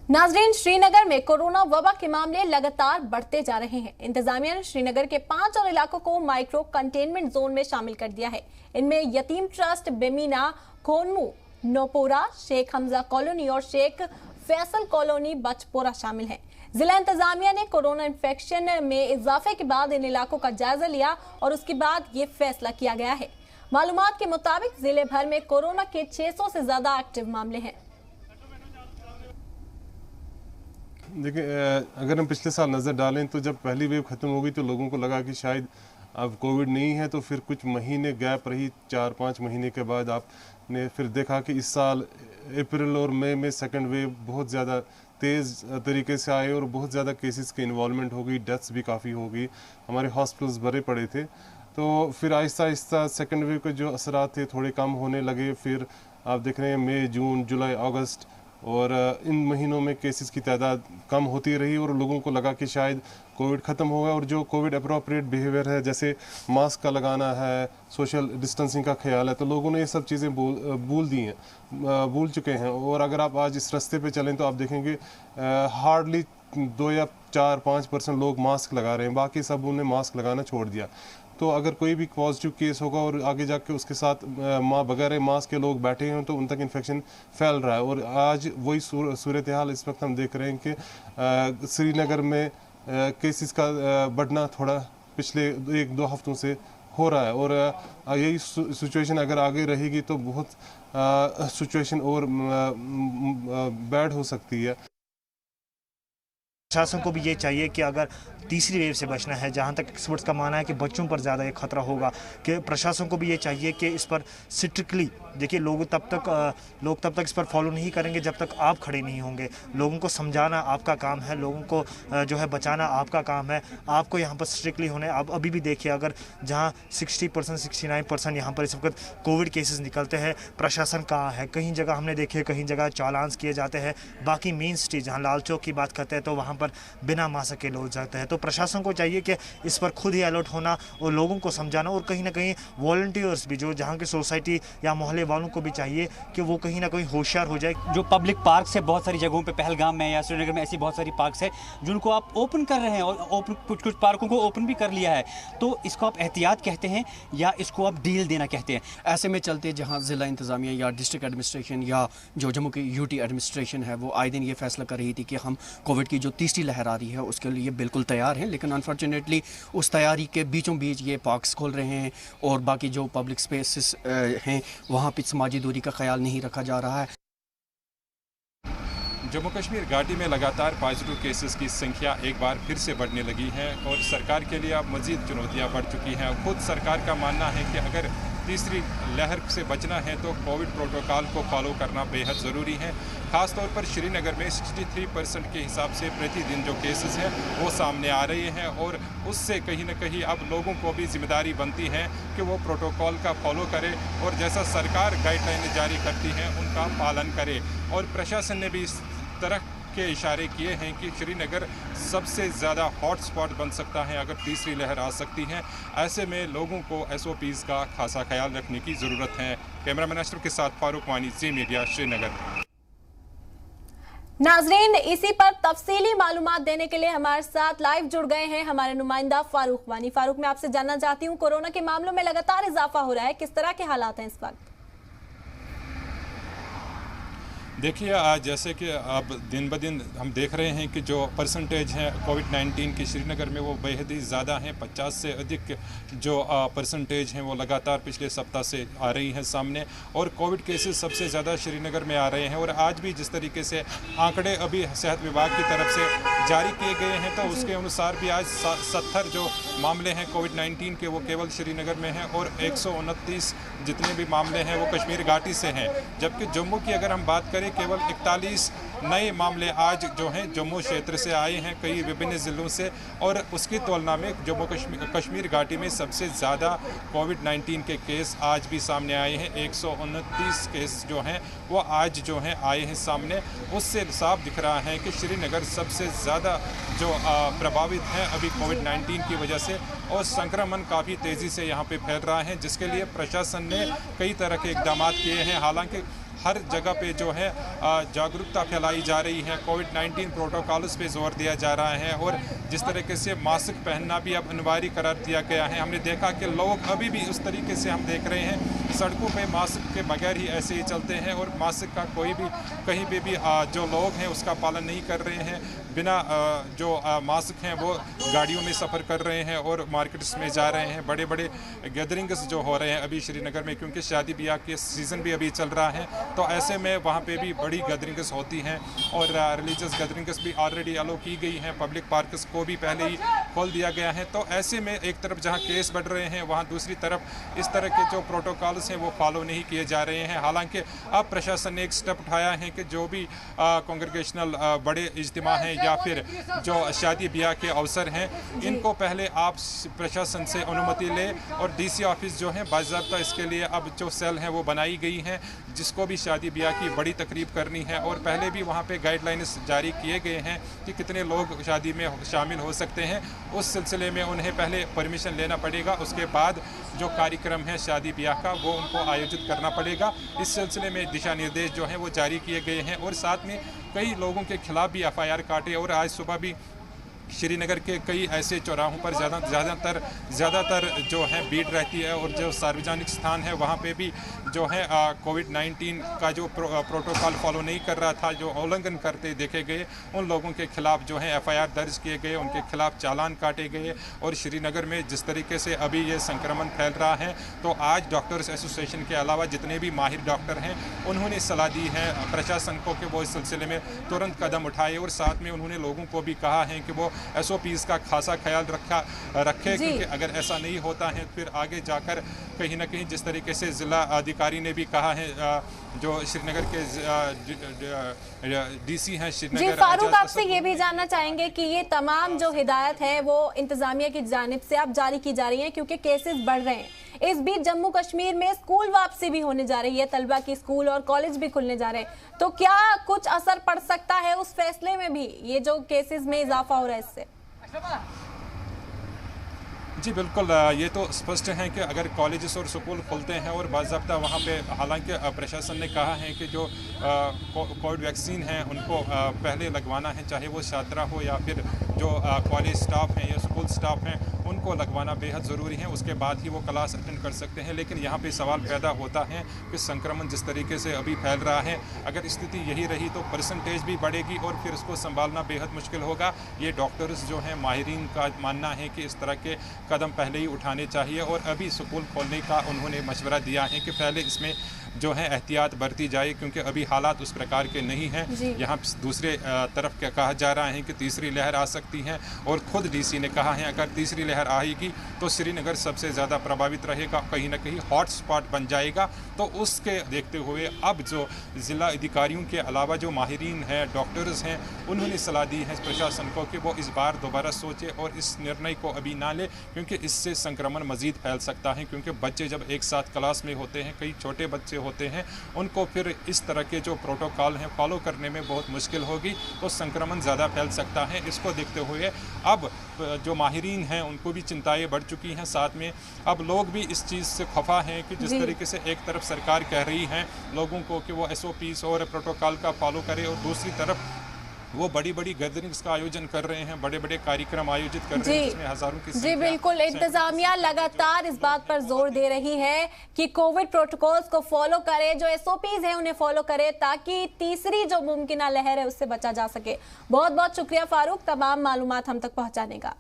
नाजरीन, श्रीनगर में कोरोना वबा के मामले लगातार बढ़ते जा रहे हैं। इंतजामिया ने श्रीनगर के 5 और इलाकों को माइक्रो कंटेनमेंट जोन में शामिल कर दिया है। इनमें यतीम ट्रस्ट, बेमीना, खोनमू, नोपोरा, शेख हमजा कॉलोनी और शेख फैसल कॉलोनी बचपोरा शामिल हैं। जिला इंतजामिया ने कोरोना इन्फेक्शन में इजाफे के बाद इन इलाकों का जायजा लिया और उसके बाद ये फैसला किया गया है। मालूमात के मुताबिक जिले भर में कोरोना के 600 से ज्यादा एक्टिव मामले हैं। देखिए, अगर हम पिछले साल नज़र डालें तो जब पहली वेव ख़त्म हो गई तो लोगों को लगा कि शायद अब कोविड नहीं है, तो फिर कुछ महीने गैप रही। 4-5 महीने के बाद आपने फिर देखा कि इस साल अप्रैल और मई में सेकंड वेव बहुत ज़्यादा तेज़ तरीके से आए और बहुत ज़्यादा केसेस की इन्वॉल्वमेंट हो गई, डेथ्स भी काफ़ी हो गई, हमारे हॉस्पिटल्स भरे पड़े थे। तो फिर आहिस्ता आहिस्ता सेकंड वेव के जो असरात थे थोड़े कम होने लगे। फिर आप देख रहे हैं मई, जून, जुलाई, अगस्त और इन महीनों में केसेस की तादाद कम होती रही और लोगों को लगा कि शायद कोविड ख़त्म होगा। और जो कोविड अप्रोप्रिएट बिहेवियर है, जैसे मास्क का लगाना है, सोशल डिस्टेंसिंग का ख्याल है, तो लोगों ने ये सब चीज़ें भूल चुके हैं। और अगर आप आज इस रास्ते पे चलें तो आप देखेंगे हार्डली 2 या 4-5% लोग मास्क लगा रहे हैं, बाकी सब उन्होंने मास्क लगाना छोड़ दिया। तो अगर कोई भी पॉजिटिव केस होगा और आगे जाके उसके साथ बगैर मास्क के लोग बैठे हैं तो उन तक इन्फेक्शन फैल रहा है। और आज वही सूरत हाल इस वक्त हम देख रहे हैं कि श्रीनगर में केसेस का बढ़ना थोड़ा पिछले 1-2 हफ्तों से हो रहा है। और यही सिचुएशन अगर आगे रहेगी तो बहुत सिचुएशन और बैड हो सकती है। प्रशासन को भी ये चाहिए कि अगर तीसरी वेव से बचना है, जहाँ तक एक्सपर्ट्स का मानना है कि बच्चों पर ज़्यादा ये खतरा होगा, कि प्रशासन को भी ये चाहिए कि इस पर स्ट्रिक्टली देखिए, लोग तब तक इस पर फॉलो नहीं करेंगे जब तक आप खड़े नहीं होंगे। लोगों को समझाना आपका काम है, लोगों को जो है बचाना आपका काम है। आपको यहाँ पर स्ट्रिक्टली होने, आप अभी भी देखिए, अगर जहाँ 60%, 69% यहाँ पर इस वक्त कोविड केसेस निकलते हैं, प्रशासन कहाँ है? कहीं जगह हमने देखे, कहीं जगह चालान्स किए जाते हैं। बाकी मेन स्ट्रीट जहाँ लाल चौक की बात करते हैं तो वहाँ पर बिना मास्क के लोग जाते हैं। तो प्रशासन को चाहिए कि इस पर खुद ही अलर्ट होना और लोगों को समझाना, और कहीं ना कहीं वॉलंटियर्स भी जो जहाँ के सोसाइटी या मोहल्ले वालों को भी चाहिए कि वो कहीं ना कहीं होशियार हो जाए। जो पब्लिक पार्क है, बहुत सारी जगहों पे पहलगाम में या श्रीनगर में ऐसी बहुत सारी पार्क्स है जिनको आप ओपन कर रहे हैं और कुछ पार्कों को ओपन भी कर लिया है। तो इसको आप एहतियात कहते हैं या इसको आप डील देना कहते हैं? ऐसे में चलते जहां ज़िला इंतज़ामिया या डिस्ट्रिक्ट एडमिनिस्ट्रेशन या जो जम्मू की यूटी एडमिनिस्ट्रेशन है वो आए दिन ये फैसला कर रही थी कि हम कोविड की जो तीसरी लहर आ रही है उसके लिए बिल्कुल तैयार हैं, लेकिन अनफॉर्चुनेटली उस तैयारी के बीचों बीच ये पार्क्स खोल रहे हैं और बाकी जो पब्लिक स्पेसेस हैं वहाँ पर समाजी दूरी का ख्याल नहीं रखा जा रहा है। जम्मू कश्मीर घाटी में लगातार पॉजिटिव केसेस की संख्या एक बार फिर से बढ़ने लगी है और सरकार के लिए अब मज़ीद चुनौतियां बढ़ चुकी हैं। खुद सरकार का मानना है कि अगर तीसरी लहर से बचना है तो कोविड प्रोटोकॉल को फॉलो करना बेहद ज़रूरी है। ख़ास तौर पर श्रीनगर में 63% के हिसाब से प्रतिदिन जो केसेस हैं वो सामने आ रहे हैं और उससे कहीं ना कहीं अब लोगों को भी जिम्मेदारी बनती है कि वो प्रोटोकॉल का फॉलो करें और जैसा सरकार गाइडलाइन जारी करती है उनका पालन करे। और प्रशासन ने भी इस तरह के इशारे किए हैं कि श्रीनगर सबसे ज़्यादा हॉट स्पॉट बन सकता है अगर तीसरी लहर आ सकती है। ऐसे में लोगों को SOPs का खासा ख्याल रखने की ज़रूरत है। कैमरामैन अशरफ के साथ फारूक वानी, ज़ी मीडिया, श्रीनगर। नाजरीन, इसी पर तफसीली मालूमात देने के लिए हमारे साथ लाइव जुड़ गए हैं हमारे नुमाइंदा फारूक वानी। फारूक, मैं आपसे जानना चाहती हूँ, कोरोना के मामलों में लगातार इजाफा हो रहा है, किस तरह के हालात हैं इस वक्त? देखिए, आज जैसे कि अब दिन ब दिन हम देख रहे हैं कि जो परसेंटेज है कोविड-19 की श्रीनगर में वो बेहद ही ज़्यादा हैं। 50 से अधिक जो परसेंटेज हैं वो लगातार पिछले सप्ताह से आ रही हैं सामने और कोविड केसेस सबसे ज़्यादा श्रीनगर में आ रहे हैं। और आज भी जिस तरीके से आंकड़े अभी सेहत विभाग की तरफ से जारी किए गए हैं तो उसके अनुसार भी आज 70 जो मामले हैं कोविड-19 के वो केवल श्रीनगर में हैं और 129 जितने भी मामले हैं वो कश्मीर घाटी से हैं। जबकि जम्मू की अगर हम बात करें, केवल 41 नए मामले आज जो हैं जम्मू क्षेत्र से आए हैं, कई विभिन्न ज़िलों से। और उसकी तुलना में जम्मू कश्मीर घाटी में सबसे ज़्यादा कोविड-19 के केस आज भी सामने आए हैं। 129 केस जो हैं वो आज जो हैं आए हैं सामने। उससे साफ दिख रहा है कि श्रीनगर सबसे ज़्यादा जो प्रभावित है अभी कोविड-19 की वजह से और संक्रमण काफ़ी तेज़ी से यहाँ पे फैल रहा है, जिसके लिए प्रशासन ने कई तरह के इकदाम किए हैं। हालांकि हर जगह पे जो है जागरूकता फैलाई जा रही है, कोविड-19 प्रोटोकॉल्स पे जोर दिया जा रहा है और जिस तरीके से मास्क पहनना भी अब अनिवार्य करार दिया गया है। हमने देखा कि लोग अभी भी उस तरीके से हम देख रहे हैं सड़कों पे मास्क के बगैर ही ऐसे ही चलते हैं और मास्क का कोई भी कहीं पे भी जो लोग हैं उसका पालन नहीं कर रहे हैं। बिना जो मास्क हैं वो गाड़ियों में सफ़र कर रहे हैं और मार्केट्स में जा रहे हैं। बड़े बड़े गैदरिंग्स जो हो रहे हैं अभी श्रीनगर में, क्योंकि शादी ब्याह के सीज़न भी अभी चल रहा है, तो ऐसे में वहाँ पे भी बड़ी गैदरिंग्स होती हैं और रिलीजियस गैदरिंग्स भी ऑलरेडी अलो की गई हैं। पब्लिक पार्क्स को भी पहले ही खोल दिया गया है। तो ऐसे में एक तरफ जहाँ केस बढ़ रहे हैं वहाँ दूसरी तरफ इस तरह के जो प्रोटोकॉल्स हैं वो फॉलो नहीं किए जा रहे हैं। हालांकि अब प्रशासन ने एक स्टेप उठाया है कि जो भी कांग्रेगेशनल बड़े इज्तिमा हैं या फिर जो शादी ब्याह के अवसर हैं, इनको पहले आप प्रशासन से अनुमति लें और डीसी ऑफिस जो है बाज़ाब्ता इसके लिए अब जो सेल हैं वो बनाई गई हैं, जिसको भी शादी ब्याह की बड़ी तकरीब करनी है और पहले भी वहाँ पे गाइडलाइंस जारी किए गए हैं कि कितने लोग शादी में शामिल हो सकते हैं। उस सिलसिले में उन्हें पहले परमिशन लेना पड़ेगा, उसके बाद जो कार्यक्रम है शादी ब्याह का वो उनको आयोजित करना पड़ेगा। इस सिलसिले में दिशा निर्देश जो हैं वो जारी किए गए हैं और साथ में कई लोगों के खिलाफ भी FIR काटे और आज सुबह भी श्रीनगर के कई ऐसे चौराहों पर ज़्यादातर जो है भीड़ रहती है और जो सार्वजनिक स्थान है वहाँ पे भी जो है कोविड-19 का जो प्रोटोकॉल फॉलो नहीं कर रहा था, जो उल्लंघन करते देखे गए, उन लोगों के खिलाफ जो है FIR दर्ज किए गए, उनके खिलाफ चालान काटे गए। और श्रीनगर में जिस तरीके से अभी ये संक्रमण फैल रहा है, तो आज डॉक्टर्स एसोसिएशन के अलावा जितने भी माहिर डॉक्टर हैं उन्होंने सलाह दी है प्रशासन को कि वो इस सिलसिले में तुरंत कदम उठाए और साथ में उन्होंने लोगों को भी कहा है कि वो SOPs का खासा ख्याल रखे, क्योंकि अगर ऐसा नहीं होता है फिर आगे जाकर कहीं ना कहीं जिस तरीके से ज़िला अधिकारी ने भी कहा है, जो श्रीनगर के DC हैं श्रीनगर। जी फारूक, आपसे ये भी जानना चाहेंगे कि ये तमाम जो हिदायत है वो इंतजामिया की जानिब से आप जारी की जा रही हैं क्योंकि केसेस बढ़ रहे हैं। इस बीच जम्मू कश्मीर में स्कूल वापसी भी होने जा रही है, तलबा की स्कूल और कॉलेज भी खुलने जा रहे हैं, तो क्या कुछ असर पड़ सकता है उस फैसले में भी, ये जो केसेस में इजाफा हो रहा है इससे? जी बिल्कुल, ये तो स्पष्ट है कि अगर कॉलेजेस और स्कूल खुलते हैं और बाज़ाब्ता वहाँ पे, हालांकि प्रशासन ने कहा है कि जो कोविड वैक्सीन है उनको पहले लगवाना है, चाहे वो छात्रा हो या फिर जो कॉलेज स्टाफ हैं या स्कूल स्टाफ हैं, उनको लगवाना बेहद ज़रूरी है, उसके बाद ही वो क्लास अटेंड कर सकते हैं। लेकिन यहाँ पे सवाल पैदा होता है कि संक्रमण जिस तरीके से अभी फैल रहा है, अगर स्थिति यही रही तो परसेंटेज भी बढ़ेगी और फिर उसको संभालना बेहद मुश्किल होगा। ये डॉक्टर्स जो हैं माहिरीन का मानना है कि इस तरह के कदम पहले ही उठाने चाहिए और अभी स्कूल खोलने का उन्होंने मशवरा दिया है कि पहले इसमें जो है एहतियात बरती जाए, क्योंकि अभी हालात उस प्रकार के नहीं हैं। यहाँ दूसरे तरफ क्या कहा जा रहा है कि तीसरी लहर आ सकती है और ख़ुद DC ने कहा है अगर तीसरी लहर आएगी तो श्रीनगर सबसे ज़्यादा प्रभावित रहेगा, कहीं ना कहीं हॉट स्पॉट बन जाएगा। तो उसके देखते हुए अब जो ज़िला अधिकारियों के अलावा जो माहिरीन हैं, डॉक्टर्स हैं, उन्होंने सलाह दी है प्रशासन को कि वो इस बार दोबारा सोचे और इस निर्णय को अभी ना ले, क्योंकि इससे संक्रमण मज़ीद फैल सकता है। क्योंकि बच्चे जब एक साथ क्लास में होते हैं, कई छोटे बच्चे होते हैं, उनको फिर इस तरह के जो प्रोटोकॉल हैं फॉलो करने में बहुत मुश्किल होगी, तो संक्रमण ज़्यादा फैल सकता है। इसको देखते हुए अब जो माहिरीन हैं उनको भी चिंताएं बढ़ चुकी हैं, साथ में अब लोग भी इस चीज़ से खफा हैं कि जिस तरीके से एक तरफ सरकार कह रही है लोगों को कि वो SOPs और प्रोटोकॉल का फॉलो करें और दूसरी तरफ वो बड़ी बड़ी गैदरिंग्स का आयोजन कर रहे हैं, बड़े बड़े कार्यक्रम आयोजित कर रहे हैं जिसमें हजारों की जी बिल्कुल, इंतजामिया लगातार इस बात पर जोर दे रही है कि कोविड प्रोटोकॉल्स को फॉलो करे, जो SOPs हैं उन्हें फॉलो करे, ताकि तीसरी जो मुमकिन लहर है उससे बचा जा सके। बहुत बहुत शुक्रिया फारूक तमाम मालूमात हम तक पहुंचाने का।